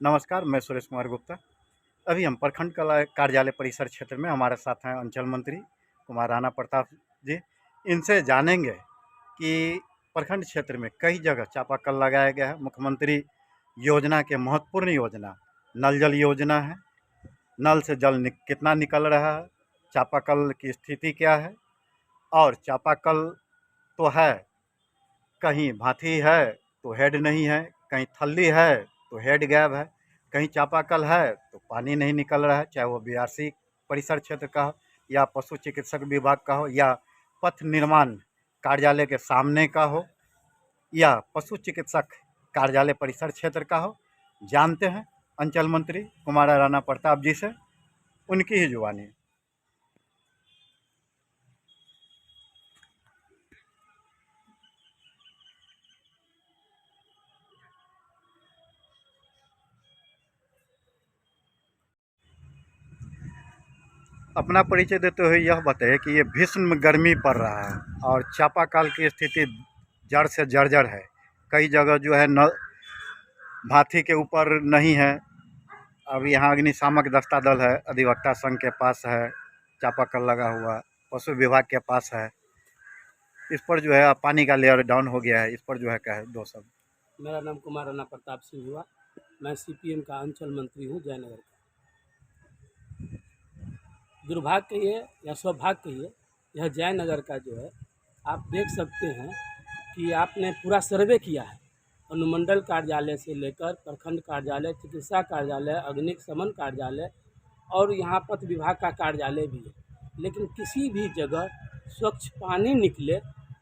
नमस्कार, मैं सुरेश कुमार गुप्ता। अभी हम प्रखंड कला कार्यालय परिसर क्षेत्र में हमारे साथ हैं अंचल मंत्री कुमार राणा प्रताप जी। इनसे जानेंगे कि प्रखंड क्षेत्र में कई जगह चापाकल लगाया गया है। मुख्यमंत्री योजना के महत्वपूर्ण योजना नल जल योजना है। नल से जल कितना निकल रहा है, चापाकल की स्थिति क्या है, और चापाकल तो है, कहीं भाथी है तो हेड नहीं है, कहीं थल्ली है तो हेड गैप है, कहीं चापाकल है तो पानी नहीं निकल रहा है, चाहे वो बीआरसी परिसर क्षेत्र का हो या पशु चिकित्सक विभाग का हो या पथ निर्माण कार्यालय के सामने का हो या पशु चिकित्सक कार्यालय परिसर क्षेत्र का हो। जानते हैं अंचल मंत्री कुमार राणा प्रताप जी से, उनकी ही जुबानी। अपना परिचय देते हुए यह बताइए कि ये भीषण गर्मी पड़ रहा है और चापाकल की स्थिति जड़ से जर्जर है। कई जगह जो है न भाथी के ऊपर नहीं है। अब यहाँ अग्निशामक दस्ता दल है, अधिवक्ता संघ के पास है चापाकल लगा हुआ, पशु विभाग के पास है। इस पर जो है पानी का लेयर डाउन हो गया है, इस पर जो है क्या है दो सब। मेरा नाम कुमार राणा प्रताप सिंह हुआ। मैं सीपीएम का अंचल मंत्री हूँ जयनगर का। दुर्भाग्य कहिए या सौभाग्य कहिए, यह जयनगर का जो है आप देख सकते हैं कि आपने पूरा सर्वे किया है। अनुमंडल कार्यालय से लेकर प्रखंड कार्यालय, चिकित्सा कार्यालय, अग्निशमन कार्यालय और यहाँ पथ विभाग का कार्यालय भी है, लेकिन किसी भी जगह स्वच्छ पानी निकले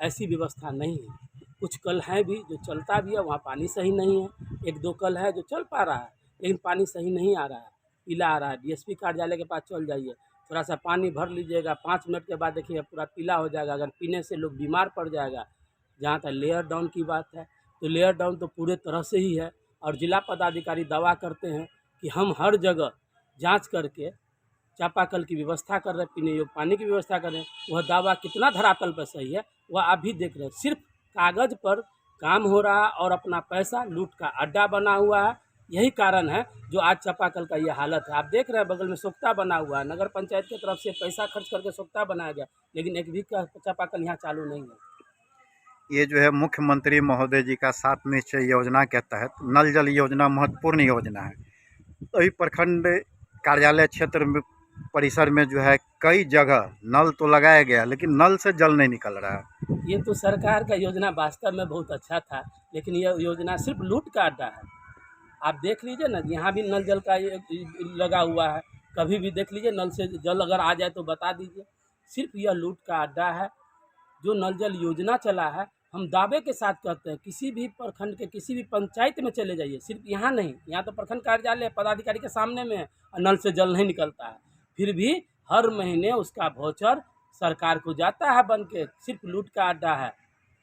ऐसी व्यवस्था नहीं है। कुछ कल हैं भी जो चलता भी है, वहाँ पानी सही नहीं है। एक दो कल है जो चल पा रहा है लेकिन पानी सही नहीं आ रहा है, पीला आ रहा है। डीएसपी कार्यालय के पास चल जाइए, थोड़ा सा पानी भर लीजिएगा, 5 मिनट के बाद देखिए पूरा पीला हो जाएगा। अगर पीने से लोग बीमार पड़ जाएगा। जहाँ तक लेयर डाउन की बात है तो लेयर डाउन तो पूरे तरह से ही है, और जिला पदाधिकारी दावा करते हैं कि हम हर जगह जांच करके चापाकल की व्यवस्था कर रहे हैं, पीने योग्य पानी की व्यवस्था कर रहे हैं। वह दावा कितना धरातल पर सही है वह आप भी देख रहे हैं। सिर्फ कागज़ पर काम हो रहा है और अपना पैसा लूट का अड्डा बना हुआ है। यही कारण है जो आज चापाकल का ये हालत है। आप देख रहे हैं बगल में सोख्ता बना हुआ है, नगर पंचायत की तरफ से पैसा खर्च करके सोख्ता बनाया गया, लेकिन एक भी चापाकल यहाँ चालू नहीं है। ये जो है मुख्यमंत्री महोदय जी का 7 निश्चय योजना के तहत नल जल योजना महत्वपूर्ण योजना है। अभी प्रखंड कार्यालय क्षेत्र में परिसर में जो है कई जगह नल तो लगाया गया लेकिन नल से जल नहीं निकल रहा है। ये तो सरकार का योजना वास्तव में बहुत अच्छा था, लेकिन यह योजना सिर्फ लूट का अड्डा है। आप देख लीजिए ना, यहाँ भी नल जल का ये लगा हुआ है। कभी भी देख लीजिए, नल से जल अगर आ जाए तो बता दीजिए। सिर्फ यह लूट का अड्डा है। जो नल जल योजना चला है, हम दावे के साथ कहते हैं, किसी भी प्रखंड के किसी भी पंचायत में चले जाइए, सिर्फ यहाँ नहीं, यहाँ तो प्रखंड कार्यालय पदाधिकारी के सामने में है और नल से जल नहीं निकलता है। फिर भी हर महीने उसका वाउचर सरकार को जाता है बन के। सिर्फ लूट का अड्डा है,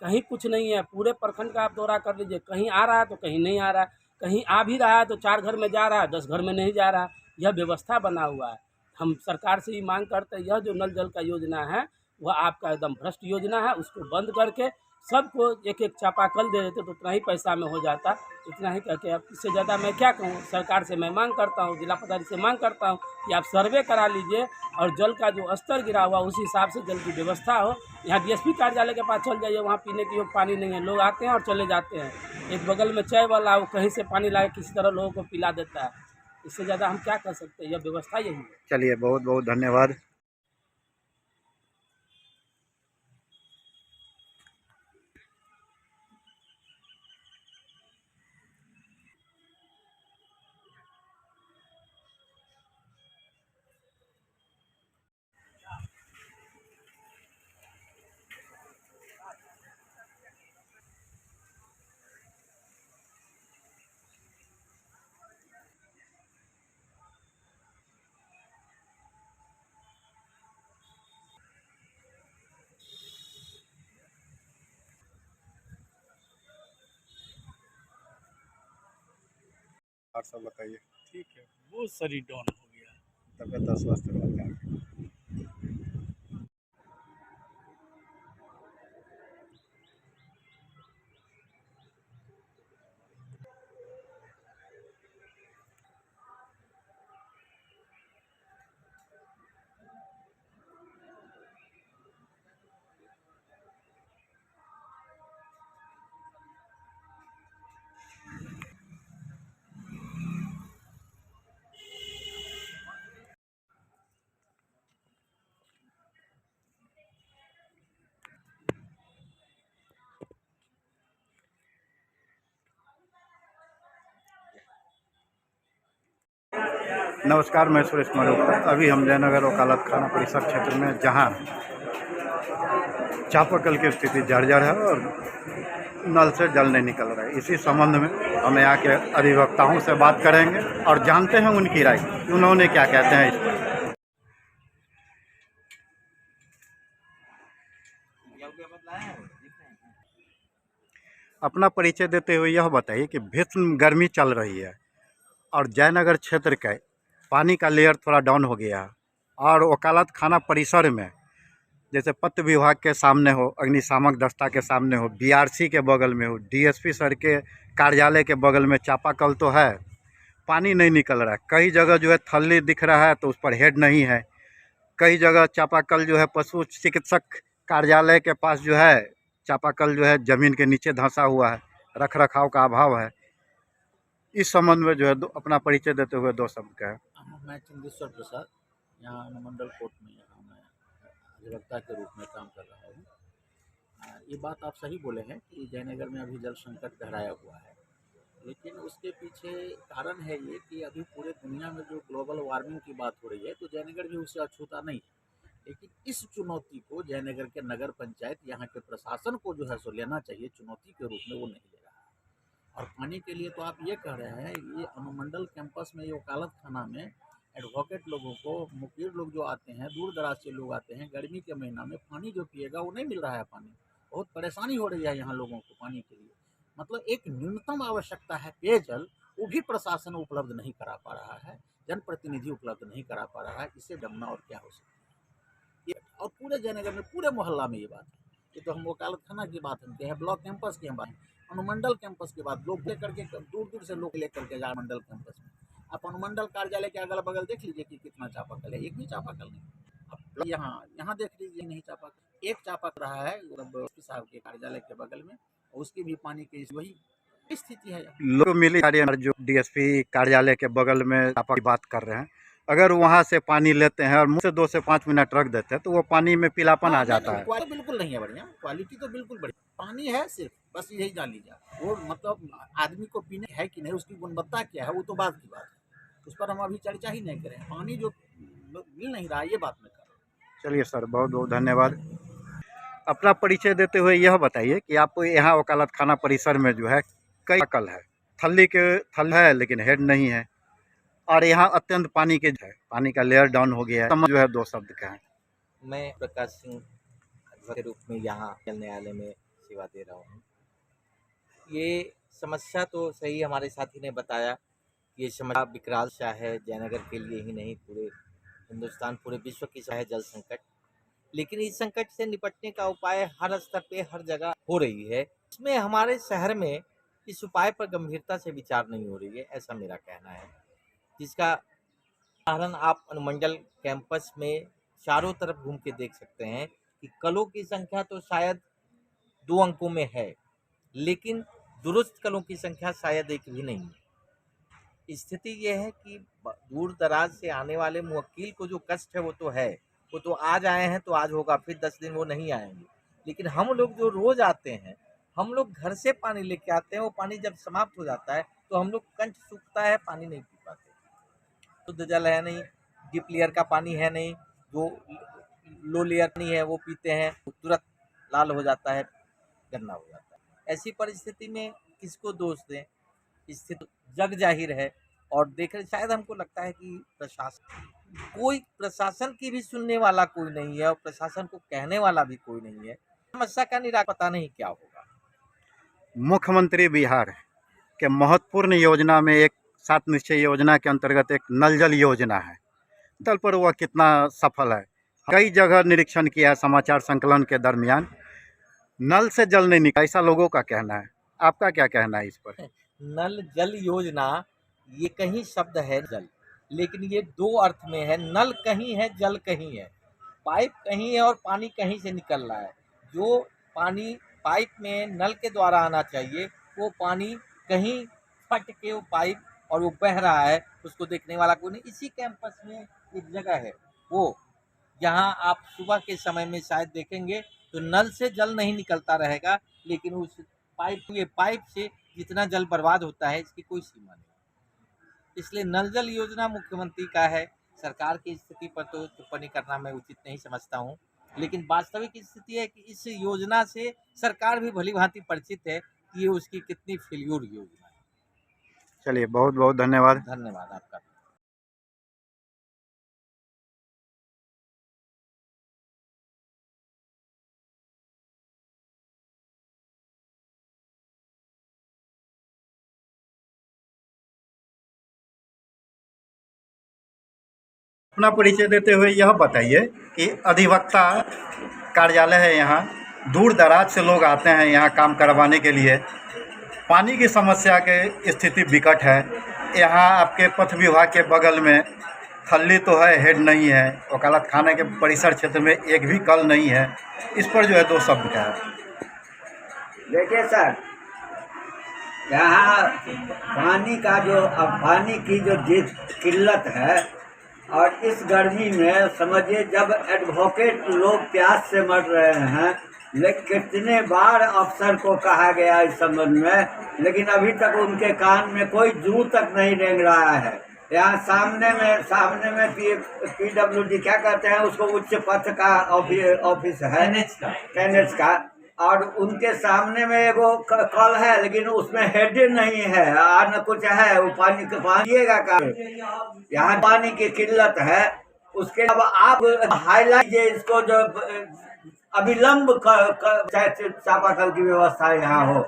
कहीं कुछ नहीं है। पूरे प्रखंड का आप दौरा कर लीजिए, कहीं आ रहा है तो कहीं नहीं आ रहा है, कहीं आ भी रहा है तो 4 घर में जा रहा है, 10 घर में नहीं जा रहा है। यह व्यवस्था बना हुआ है। हम सरकार से ही मांग करते हैं, यह जो नल जल का योजना है वह आपका एकदम भ्रष्ट योजना है। उसको बंद करके सबको एक एक चापाकल दे देते तो उतना ही पैसा में हो जाता। इतना ही करके, अब इससे ज़्यादा मैं क्या कहूँ। सरकार से मैं मांग करता हूँ, जिला पदाधिकारी से मांग करता हूँ कि आप सर्वे करा लीजिए और जल का जो स्तर गिरा हुआ उसी हिसाब से जल की व्यवस्था हो। यहाँ डीएसपी कार्यालय के पास चल जाइए, वहाँ पीने के योग्य पानी नहीं है। लोग आते हैं और चले जाते हैं। एक बगल में चाय वाला, वो कहीं से पानी ला के किसी तरह लोगों को पिला देता है। इससे ज़्यादा हम क्या कर सकते हैं, यह व्यवस्था यही है। चलिए, बहुत बहुत धन्यवाद। और सब बताइए। ठीक है, बहुत शरीर डाउन हो गया है। तबियत स्वस्थ रहता है। नमस्कार, मैं सुरेश मल्होत्रा। अभी हम जयनगर वकालत खाना परिसर क्षेत्र में जहां चापाकल की स्थिति जर्जर है और नल से जल नहीं निकल रहा है, इसी संबंध में हम यहाँ के अधिवक्ताओं से बात करेंगे और जानते हैं उनकी राय, उन्होंने क्या कहते हैं इस पर। अपना परिचय देते हुए यह बताइए कि भीषण गर्मी चल रही है और जयनगर क्षेत्र का पानी का लेयर थोड़ा डाउन हो गया है और वकालत खाना परिसर में जैसे पत्र विभाग के सामने हो, अग्निशामक दस्ता के सामने हो, बीआरसी के बगल में हो, डीएसपी सर के कार्यालय के बगल में चापाकल तो है, पानी नहीं निकल रहा है। कई जगह जो है थल्ली दिख रहा है तो उस पर हेड नहीं है। कई जगह चापाकल जो है पशु चिकित्सक कार्यालय के पास जो है चापाकल जो है ज़मीन के नीचे धंसा हुआ है, रख रखाव का अभाव है। इस संबंध में जो है अपना परिचय देते हुए दो शब्द कहें। मैं चंदेश्वर प्रसाद, यहाँ अनुमंडल कोर्ट में यहाँ मैं अधिवक्ता के रूप में काम कर रहा हूँ। ये बात आप सही बोले हैं कि जयनगर में अभी जल संकट गहराया हुआ है, लेकिन उसके पीछे कारण है ये कि अभी पूरे दुनिया में जो ग्लोबल वार्मिंग की बात हो रही है तो जयनगर भी उससे अछूता नहीं है। लेकिन इस चुनौती को जयनगर के नगर पंचायत, यहाँ के प्रशासन को जो है सो लेना चाहिए, चुनौती के रूप में वो नहीं ले रहा है। और पानी के लिए तो आप ये कह रहे हैं, ये अनुमंडल कैंपस में, ये वकालत खाना में एडवोकेट लोगों को, मुकीर लोग जो आते हैं, दूर दराज से लोग आते हैं, गर्मी के महीना में पानी जो पिएगा वो नहीं मिल रहा है। पानी बहुत परेशानी हो रही है यहाँ लोगों को पानी के लिए। मतलब एक न्यूनतम आवश्यकता है पेयजल, वो भी प्रशासन उपलब्ध नहीं करा पा रहा है, जनप्रतिनिधि उपलब्ध नहीं करा पा रहा है। इससे जमना और क्या हो सकता है ये। और पूरे जयनगर में, पूरे मोहल्ला में ये बात है। ये तो हम वकालत खाना की बात हम कहें, ब्लॉक कैंपस की हम बात, अनुमंडल कैंपस के बाद लोग लेकर के दूर दूर से लोग लेकर के जा मंडल कैंपस में। आप अनुमंडल कार्यालय के अगल बगल देख लीजिए कि कितना चापाकल है, एक भी चापाकल नहीं। अब यहाँ देख लीजिए, नहीं चापाकल, एक चापाकल रहा है मतलब साहब के कार्यालय के बगल में, उसकी भी पानी की वही स्थिति है। लोग मिली जो डीएसपी कार्यालय के बगल में चापा की बात कर रहे हैं, अगर वहाँ से पानी लेते हैं और मुँह से 2 से 5 मिनट रख देते हैं तो वो पानी में पीलापन आ जाता है। क्वालिटी बिल्कुल नहीं है बढ़िया, क्वालिटी तो बिल्कुल बढ़िया पानी है, सिर्फ बस यही जान लीजिए। वो मतलब आदमी को पीने है कि नहीं, उसकी गुणवत्ता क्या है, वो तो बात की बात है, उस पर हम अभी चर्चा ही नहीं करें। पानी जो मिल नहीं रहा है, ये बात मैं कर रहा हूँ। चलिए सर, बहुत बहुत धन्यवाद। अपना परिचय देते हुए यह बताइए कि आप यहाँ वकालत खाना परिसर में जो है कई कल है, थल है लेकिन हेड नहीं है और यहाँ अत्यंत पानी के है, पानी का लेयर डाउन हो गया है। समझ जो है दो शब्द का है। मैं प्रकाश सिंह के रूप में यहाँ न्यायालय में सेवा दे रहा हूँ। ये समस्या तो सही हमारे साथी ने बताया, ये समस्या विकराल सा है, जयनगर के लिए ही नहीं पूरे हिंदुस्तान, पूरे विश्व की है जल संकट। लेकिन इस संकट से निपटने का उपाय हर स्तर पे, हर जगह हो रही है। इसमें हमारे शहर में इस उपाय पर गंभीरता से विचार नहीं हो रही है, ऐसा मेरा कहना है। जिसका उदाहरण आप अनुमंडल कैंपस में चारों तरफ घूम के देख सकते हैं कि कलों की संख्या तो शायद 2 अंकों में है, लेकिन दुरुस्त कलों की संख्या शायद एक भी नहीं है। स्थिति यह है कि दूर दराज से आने वाले मुवक्किल को जो कष्ट है वो तो है, वो तो आज आए हैं तो आज होगा, फिर 10 दिन वो नहीं आएंगे। लेकिन हम लोग जो रोज आते हैं, हम लोग घर से पानी लेके आते हैं, वो पानी जब समाप्त हो जाता है तो हम लोग कंठ सूखता है, पानी नहीं पी पाते। शुद्ध जल है नहीं, डीप लेयर का पानी है नहीं, जो लो लेयर नहीं है वो पीते हैं, तुरंत लाल हो जाता है, गंदा हो जाता है। ऐसी परिस्थिति में किसको दोष दें? स्थिति जग जाहिर है। और देख रहे, शायद हमको लगता है कि प्रशासन की भी सुनने वाला कोई नहीं है और प्रशासन को कहने वाला भी कोई नहीं है। समस्या का निराकरण पता नहीं क्या होगा। मुख्यमंत्री बिहार के महत्वपूर्ण योजना में एक 7 निश्चय योजना के अंतर्गत एक नल जल योजना है, तल पर वह कितना सफल है। कई जगह निरीक्षण किया है, समाचार संकलन के दरमियान नल से जल नहीं निकला, ऐसा लोगों का कहना है। आपका क्या कहना है इस पर? नल जल योजना, ये कहीं शब्द है जल, लेकिन ये 2 अर्थ में है। नल कहीं है, जल कहीं है। पाइप कहीं है और पानी कहीं से निकल रहा है। जो पानी पाइप में नल के द्वारा आना चाहिए, वो पानी कहीं फट के वो पाइप और वो बह रहा है, उसको देखने वाला कोई नहीं। इसी कैंपस में एक जगह है, वो जहाँ आप सुबह के समय में शायद देखेंगे तो नल से जल नहीं निकलता रहेगा, लेकिन उस पाइप से जितना जल बर्बाद होता है, इसकी कोई सीमा नहीं। इसलिए नल जल योजना मुख्यमंत्री का है। सरकार की स्थिति पर तो टिप्पणी करना मैं उचित नहीं समझता हूँ, लेकिन वास्तविक स्थिति है कि इस योजना से सरकार भी भली भांति परिचित है कि ये उसकी कितनी फेल्यूर योजना है। चलिए, बहुत बहुत धन्यवाद। धन्यवाद आपका। अपना परिचय देते हुए यह बताइए कि अधिवक्ता कार्यालय है यहाँ, दूर दराज से लोग आते हैं यहाँ काम करवाने के लिए। पानी की समस्या के स्थिति विकट है। यहाँ आपके पथ विभाग के बगल में खल्ली तो है, हेड नहीं है। वकालत खाने के परिसर क्षेत्र में एक भी कल नहीं है। इस पर जो है दो शब्द का है। देखिए सर, यहाँ पानी की जो किल्लत है, और इस गर्मी में समझिए जब एडवोकेट लोग प्यास से मर रहे हैं, लेकिन कितने बार अफसर को कहा गया इस संबंध में, लेकिन अभी तक उनके कान में कोई जू तक नहीं रेंग रहा है। यहाँ सामने में PWD क्या कहते हैं उसको, उच्च पथ का ऑफिस है, कैनेट्स का, और उनके सामने में एगो कल है, लेकिन उसमें हेड नहीं है, न कुछ है। वो पानी का यहाँ पानी की किल्लत है। उसके अब आप हाईलाइट इसको, जो अविलंब चापाकल की व्यवस्था यहाँ हो।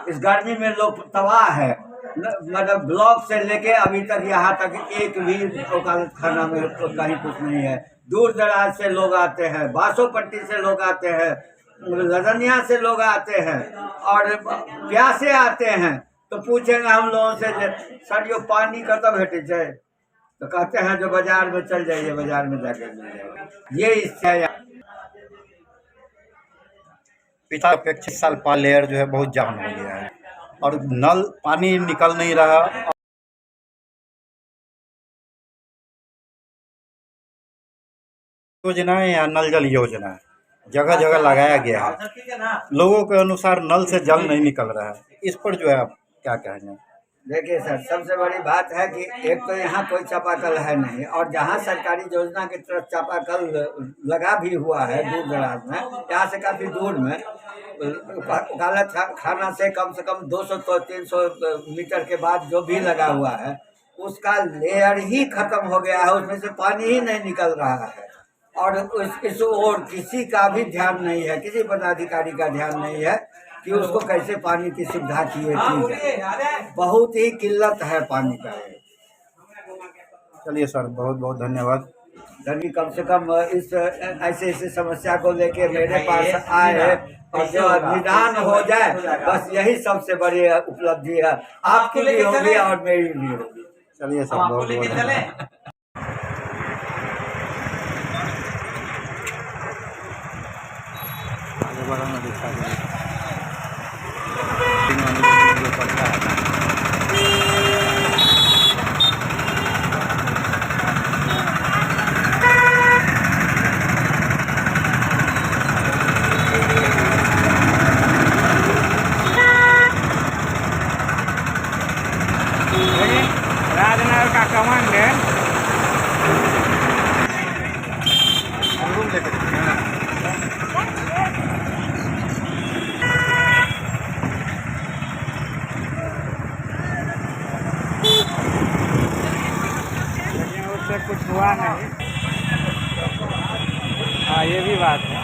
इस गर्मी में लोग तबाह है, मतलब ब्लॉक से लेके अभी तक यहाँ तक एक भी वकालत खाना में कहीं कुछ नहीं है। दूर दराज से लोग आते हैं, बासोपट्टी से लोग आते हैं, लदनिया से लोग आते हैं, और प्यासे आते हैं। तो पूछेंगे हम लोगों से, सर यो पानी कतब भेटे है, तो कहते हैं जो बाजार में चल जाइए, बाजार में जाकर मिल जाएगा। ये इससे पिछले अपेक्षित साल पाल लेयर जो है बहुत जाम हो गया है और नल पानी निकल नहीं रहा। योजना है या नल जल योजना है, जगह जगह लगाया गया है, लोगों के अनुसार नल से जल नहीं निकल रहा है। इस पर जो है आप क्या कहेंगे? देखिए सर, सबसे बड़ी बात है कि एक तो यहाँ कोई चापाकल है नहीं, और जहाँ सरकारी योजना की तरफ चापाकल लगा भी हुआ है दूर दराज में, यहाँ से काफ़ी दूर में, वकालत खाना से कम 200-300 मीटर के बाद जो भी लगा हुआ है, उसका लेयर ही खत्म हो गया है, उसमें से पानी ही नहीं निकल रहा है। और इस ओर किसी का भी ध्यान नहीं है, किसी पदाधिकारी का ध्यान नहीं है कि उसको कैसे पानी की सुविधा की जाए। बहुत ही किल्लत है पानी का। चलिए सर, बहुत बहुत धन्यवाद। धनी कम से कम इस ऐसे समस्या को लेके मेरे पास आए और जो निदान हो जाए, बस यही सबसे बड़ी उपलब्धि है। आपकी भी होगी और मेरी भी होगी। चलिए सर, बहुत बहुत धन्यवाद। आगे बढ़ाना दिखा दें। राजनगर का कमांड है। रूम लेकर उससे कुछ हुआ नहीं। हाँ, ये भी बात है।